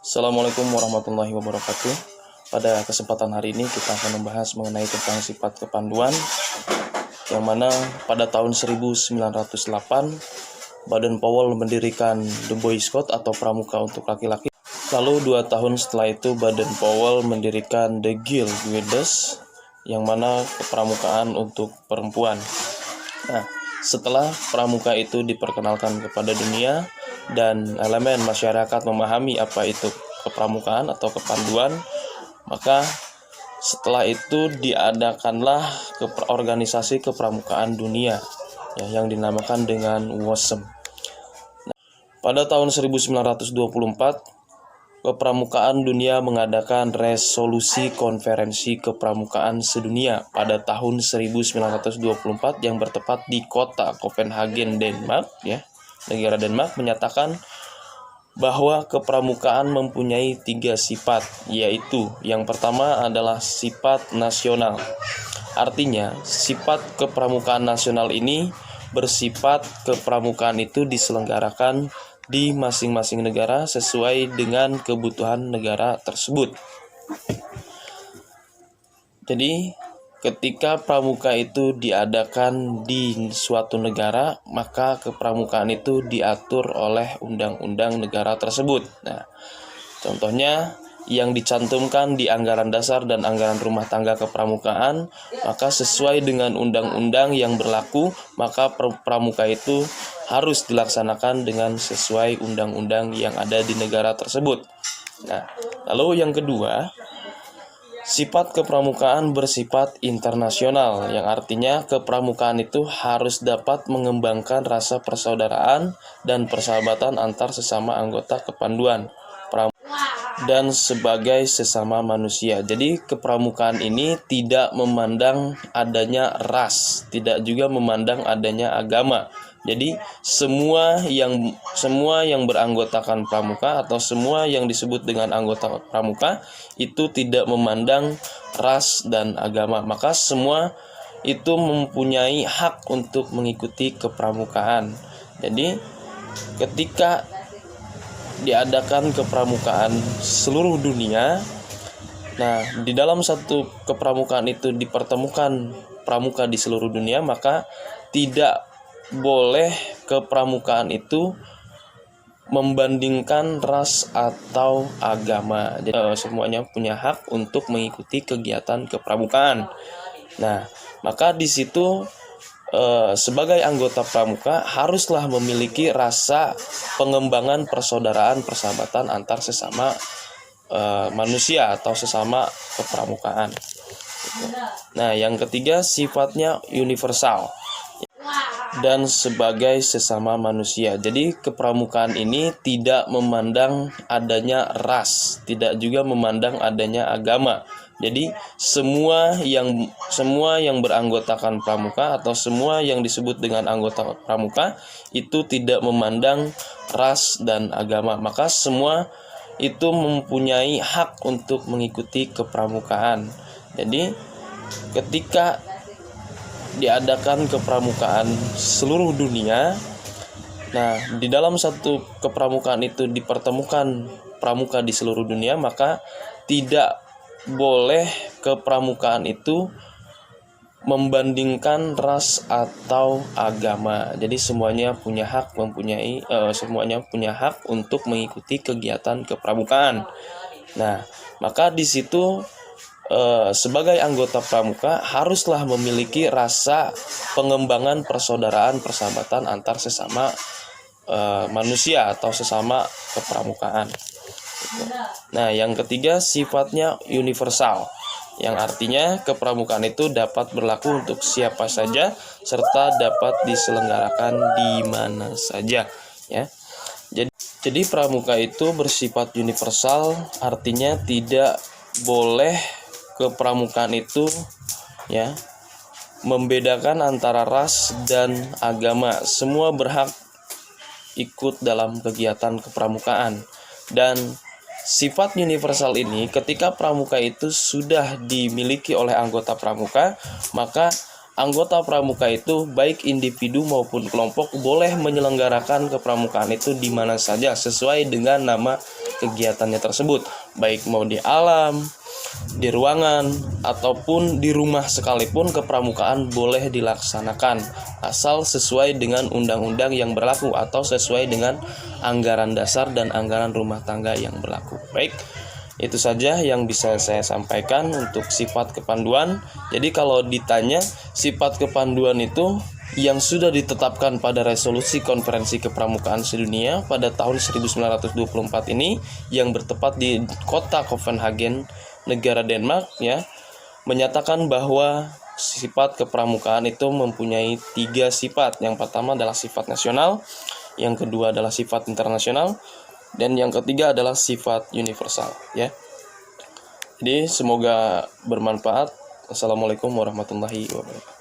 Assalamualaikum warahmatullahi wabarakatuh. Pada kesempatan hari ini kita akan membahas mengenai tentang sifat kepanduan, yang mana pada tahun 1908 Baden-Powell mendirikan The Boy Scout atau pramuka untuk laki-laki. Lalu 2 tahun setelah itu Baden-Powell mendirikan The Guild-Guides, yang mana kepramukaan untuk perempuan. Nah, setelah pramuka itu diperkenalkan kepada dunia dan elemen masyarakat memahami apa itu kepramukaan atau kepanduan, maka setelah itu diadakanlah organisasi kepramukaan dunia yang dinamakan dengan WOSM. Pada tahun 1924 Kepramukaan dunia mengadakan resolusi konferensi kepramukaan sedunia pada tahun 1924 yang bertepat di kota Copenhagen, Denmark, negara Denmark, menyatakan bahwa kepramukaan mempunyai 3 sifat, yaitu yang pertama adalah sifat nasional. Artinya, sifat kepramukaan nasional ini bersifat kepramukaan itu diselenggarakan di masing-masing negara sesuai dengan kebutuhan negara tersebut. Jadi, ketika pramuka itu diadakan di suatu negara, maka kepramukaan itu diatur oleh undang-undang negara tersebut. Nah, contohnya yang dicantumkan di anggaran dasar dan anggaran rumah tangga kepramukaan, maka sesuai dengan undang-undang yang berlaku, maka pramuka itu harus dilaksanakan dengan sesuai undang-undang yang ada di negara tersebut. Nah, lalu yang kedua, sifat kepramukaan bersifat internasional, yang artinya kepramukaan itu harus dapat mengembangkan rasa persaudaraan dan persahabatan antar sesama anggota kepanduan dan sebagai sesama manusia. Jadi kepramukaan ini tidak memandang adanya ras, tidak juga memandang adanya agama. Jadi semua yang beranggotakan pramuka atau semua yang disebut dengan anggota pramuka itu tidak memandang ras dan agama. Maka semua itu mempunyai hak untuk mengikuti kepramukaan. Jadi ketika diadakan kepramukaan seluruh dunia, nah di dalam satu kepramukaan itu dipertemukan pramuka di seluruh dunia, maka tidak boleh kepramukaan itu membandingkan ras atau agama. Jadi semuanya punya hak untuk mengikuti kegiatan kepramukaan. Nah, maka di situ sebagai anggota pramuka haruslah memiliki rasa pengembangan persaudaraan persahabatan antar sesama manusia atau sesama kepramukaan. Nah, yang ketiga sifatnya universal dan sebagai sesama manusia. Jadi kepramukaan ini tidak memandang adanya ras, tidak juga memandang adanya agama. Jadi semua yang beranggotakan pramuka atau semua yang disebut dengan anggota pramuka itu tidak memandang ras dan agama. Maka semua itu mempunyai hak untuk mengikuti kepramukaan. Jadi ketika diadakan kepramukaan seluruh dunia, nah di dalam satu kepramukaan itu dipertemukan pramuka di seluruh dunia, maka tidak boleh kepramukaan itu membandingkan ras atau agama. Jadi semuanya punya hak untuk mengikuti kegiatan kepramukaan. Nah, maka di situ sebagai anggota pramuka haruslah memiliki rasa pengembangan persaudaraan persahabatan antar sesama manusia atau sesama kepramukaan. Nah, yang ketiga sifatnya universal, yang artinya kepramukaan itu dapat berlaku untuk siapa saja serta dapat diselenggarakan di mana saja, ya. Jadi pramuka itu bersifat universal, artinya tidak boleh kepramukaan itu membedakan antara ras dan agama. Semua berhak ikut dalam kegiatan kepramukaan. Dan sifat universal ini ketika pramuka itu sudah dimiliki oleh anggota pramuka, maka anggota pramuka itu baik individu maupun kelompok boleh menyelenggarakan kepramukaan itu di mana saja sesuai dengan nama kegiatannya tersebut, baik mau di alam, di ruangan, ataupun di rumah sekalipun kepramukaan boleh dilaksanakan asal sesuai dengan undang-undang yang berlaku atau sesuai dengan anggaran dasar dan anggaran rumah tangga yang berlaku. Baik, itu saja yang bisa saya sampaikan untuk sifat kepanduan. Jadi kalau ditanya sifat kepanduan itu yang sudah ditetapkan pada resolusi konferensi kepramukaan sedunia pada tahun 1924 ini yang bertepat di kota Copenhagen, negara Denmark ya, menyatakan bahwa sifat kepramukaan itu mempunyai 3 sifat. Yang pertama adalah sifat nasional, yang kedua adalah sifat internasional, dan yang ketiga adalah sifat universal ya. Jadi semoga bermanfaat. Assalamualaikum warahmatullahi wabarakatuh.